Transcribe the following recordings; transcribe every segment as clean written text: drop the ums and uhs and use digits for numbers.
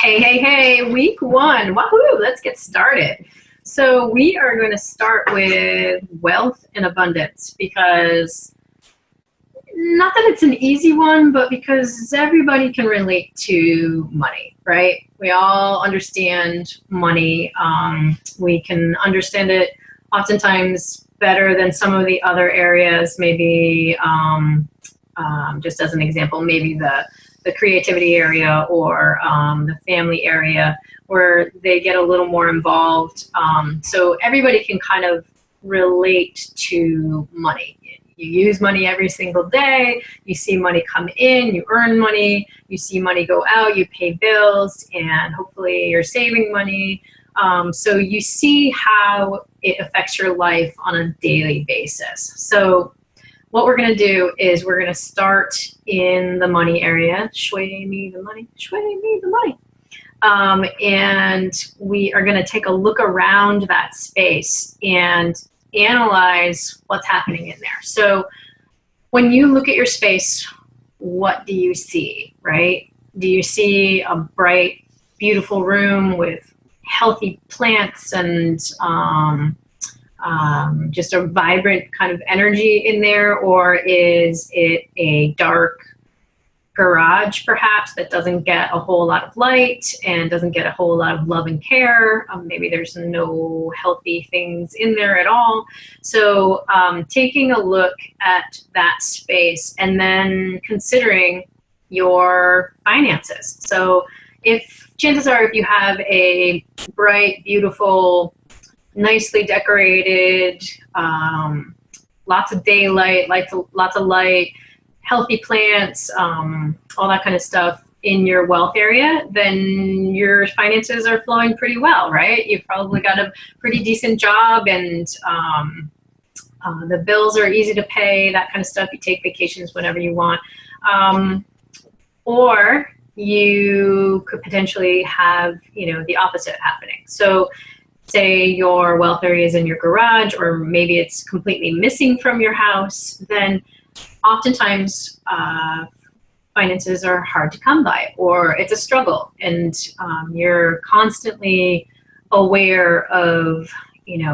Hey, week one. Wahoo, let's get started. So we are going to start with wealth and abundance because not that it's an easy one, but because everybody can relate to money, right? We all understand money. We can understand it oftentimes better than some of the other areas, maybe just as an example, maybe the creativity area or the family area where they get a little more involved. So everybody can kind of relate to money. You use money every single day. You see money come in, you earn money, you see money go out, you pay bills, and hopefully you're saving money. So you see how it affects your life on a daily basis. So what we're going to do is we're going to start in the money area. Sway me the money, sway me the money. And we are going to take a look around that space and analyze what's happening in there. So when you look at your space, what do you see, right? Do you see a bright, beautiful room with healthy plants and just a vibrant kind of energy in there, or is it a dark garage perhaps that doesn't get a whole lot of light and doesn't get a whole lot of love and care? Maybe there's no healthy things in there at all. So taking a look at that space and then considering your finances. So chances are if you have a bright, beautiful, nicely decorated, lots of daylight, lots of light, healthy plants, all that kind of stuff in your wealth area, then your finances are flowing pretty well, right? You've probably got a pretty decent job and the bills are easy to pay, that kind of stuff. You take vacations whenever you want. Or you could potentially have, the opposite happening. So say your wealth area is in your garage, or maybe it's completely missing from your house, then oftentimes finances are hard to come by, or it's a struggle, and you're constantly aware of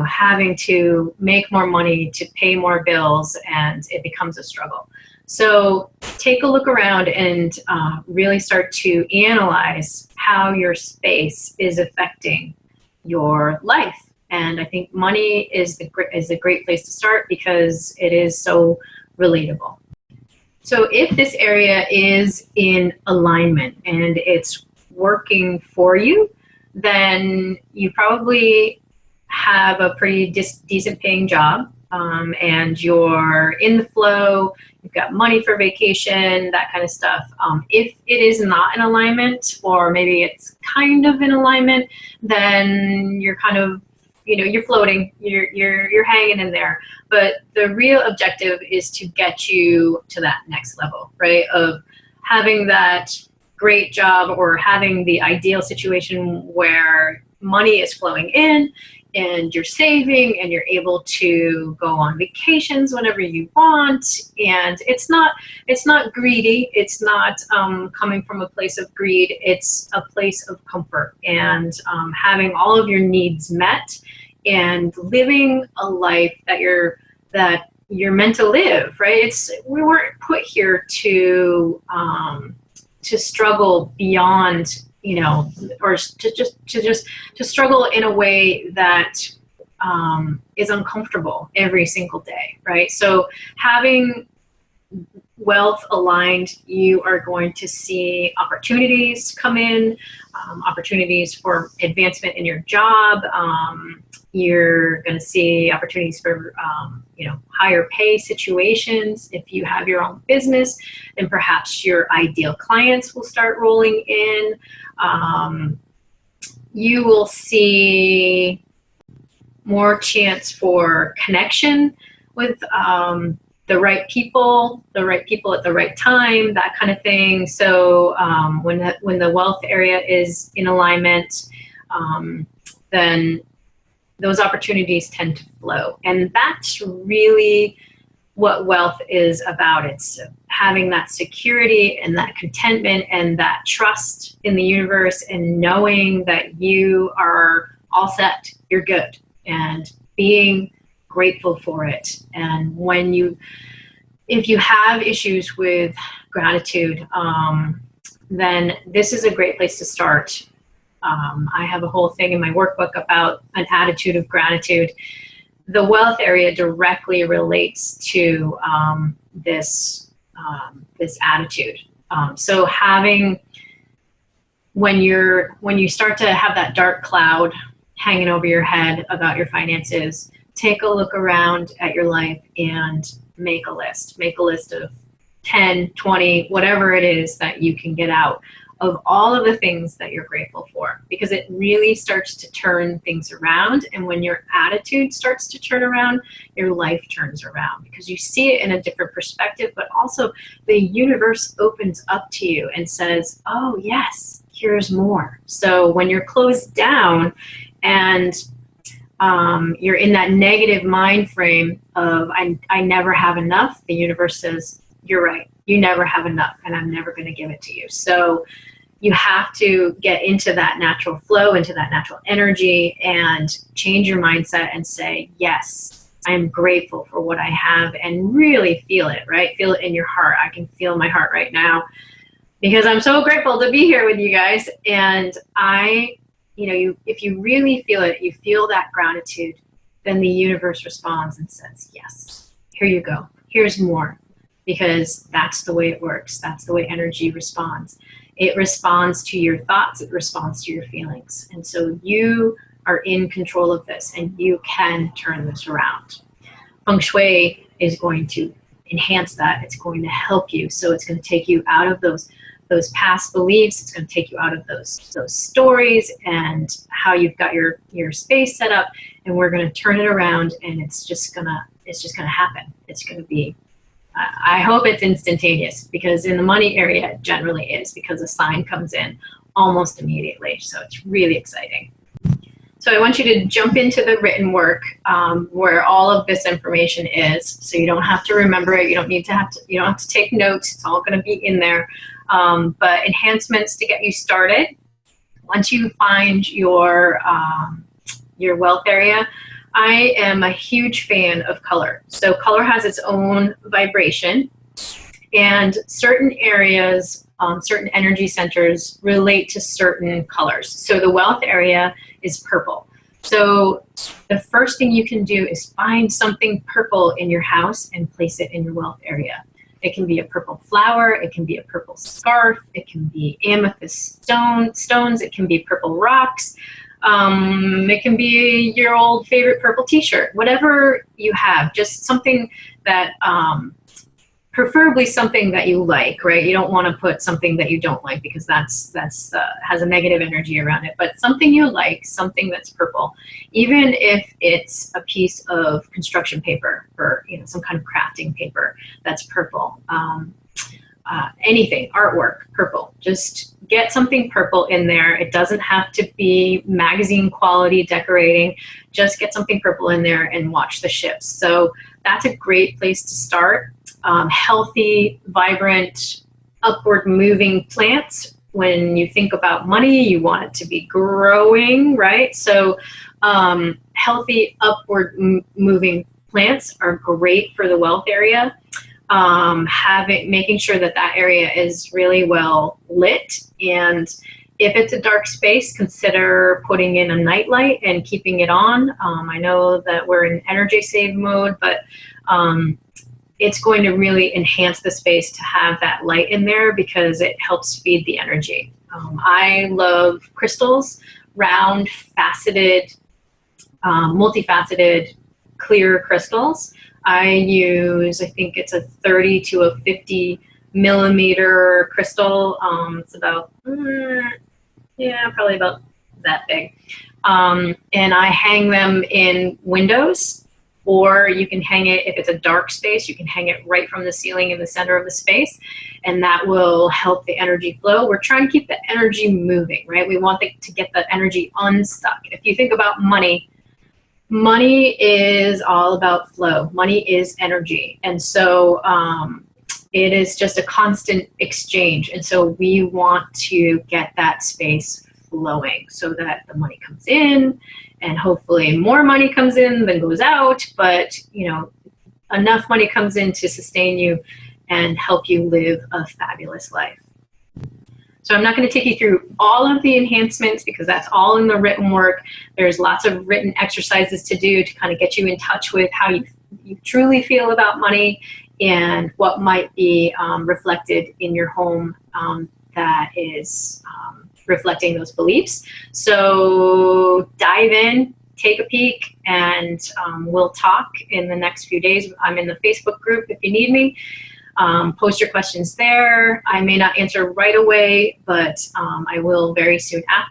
having to make more money to pay more bills, and it becomes a struggle. So take a look around and really start to analyze how your space is affecting your life. And I think money is a great place to start because it is so relatable. So if this area is in alignment and it's working for you, then you probably have a pretty decent paying job, and you're in the flow, you've got money for vacation, that kind of stuff. If it is not in alignment, or maybe it's kind of in alignment, then you're kind of, you're floating, you're hanging in there. But the real objective is to get you to that next level, right? Of having that great job, or having the ideal situation where money is flowing in and you're saving and you're able to go on vacations whenever you want. And it's not greedy. It's not coming from a place of greed. It's a place of comfort and having all of your needs met and living a life that you're meant to live, right? We weren't put here to struggle beyond, or to struggle in a way that is uncomfortable every single day, right? So having wealth aligned, you are going to see opportunities come in, opportunities for advancement in your job. You're going to see opportunities for higher pay situations. If you have your own business, then perhaps your ideal clients will start rolling in. You will see more chance for connection with the right people at the right time, that kind of thing. So when the wealth area is in alignment, then those opportunities tend to flow. And that's really what wealth is about. It's having that security and that contentment and that trust in the universe, and knowing that you are all set, you're good, and being grateful for it. And if you have issues with gratitude, then this is a great place to start. I have a whole thing in my workbook about an attitude of gratitude. The wealth area directly relates to this attitude. So when you start to have that dark cloud hanging over your head about your finances, take a look around at your life and make a list. Make a list of 10, 20, whatever it is that you can get out of all of the things that you're grateful for, because it really starts to turn things around. And when your attitude starts to turn around, your life turns around, because you see it in a different perspective, but also the universe opens up to you and says, oh yes, here's more. So when you're closed down and you're in that negative mind frame of I never have enough, the universe says, you're right, you never have enough, and I'm never going to give it to you. So you have to get into that natural flow, into that natural energy, and change your mindset and say, yes, I'm grateful for what I have, and really feel it, right? Feel it in your heart. I can feel my heart right now because I'm so grateful to be here with you guys. And if you really feel it, you feel that gratitude, then the universe responds and says, yes, here you go. Here's more, because that's the way it works. That's the way energy responds. It responds to your thoughts. It responds to your feelings. And so you are in control of this, and you can turn this around. Feng Shui is going to enhance that. It's going to help you. So it's going to take you out of those past beliefs. It's going to take you out of those stories and how you've got your space set up. And we're going to turn it around, and it's just going to happen. It's going to be, I hope it's instantaneous, because in the money area it generally is, because a sign comes in almost immediately. So it's really exciting. So I want you to jump into the written work where all of this information is. So you don't have to remember it. You don't have to take notes. It's all going to be in there. But enhancements to get you started. Once you find your wealth area, I am a huge fan of color. So color has its own vibration, and certain areas, certain energy centers relate to certain colors. So the wealth area is purple. So the first thing you can do is find something purple in your house and place it in your wealth area. It can be a purple flower, it can be a purple scarf, it can be amethyst stones, it can be purple rocks. It can be your old favorite purple t-shirt, whatever you have, just something that, preferably something that you like, right? You don't want to put something that you don't like, because that's has a negative energy around it, but something you like, something that's purple, even if it's a piece of construction paper or some kind of crafting paper that's purple. Anything, artwork, purple. Just get something purple in there. It doesn't have to be magazine quality decorating. Just get something purple in there and watch the shifts. So that's a great place to start. Healthy, vibrant, upward moving plants. When you think about money, you want it to be growing, right? So healthy, upward moving plants are great for the wealth area. Making sure that area is really well lit, and if it's a dark space, consider putting in a nightlight and keeping it on. I know that we're in energy save mode, but it's going to really enhance the space to have that light in there, because it helps feed the energy. I love crystals, round, faceted, multifaceted, clear crystals. I use, I think it's a 30 to a 50 millimeter crystal. It's about, probably about that big. And I hang them in windows, or you can hang it, if it's a dark space, you can hang it right from the ceiling in the center of the space, and that will help the energy flow. We're trying to keep the energy moving, right? We want to get the energy unstuck. If you think about money Money is all about flow. Money is energy. And so it is just a constant exchange. And so we want to get that space flowing so that the money comes in, and hopefully more money comes in than goes out, but you know, enough money comes in to sustain you and help you live a fabulous life. So I'm not going to take you through all of the enhancements because that's all in the written work. There's lots of written exercises to do to kind of get you in touch with how you truly feel about money and what might be reflected in your home that is reflecting those beliefs. So dive in, take a peek, and we'll talk in the next few days. I'm in the Facebook group if you need me. Post your questions there. I may not answer right away, but I will very soon after.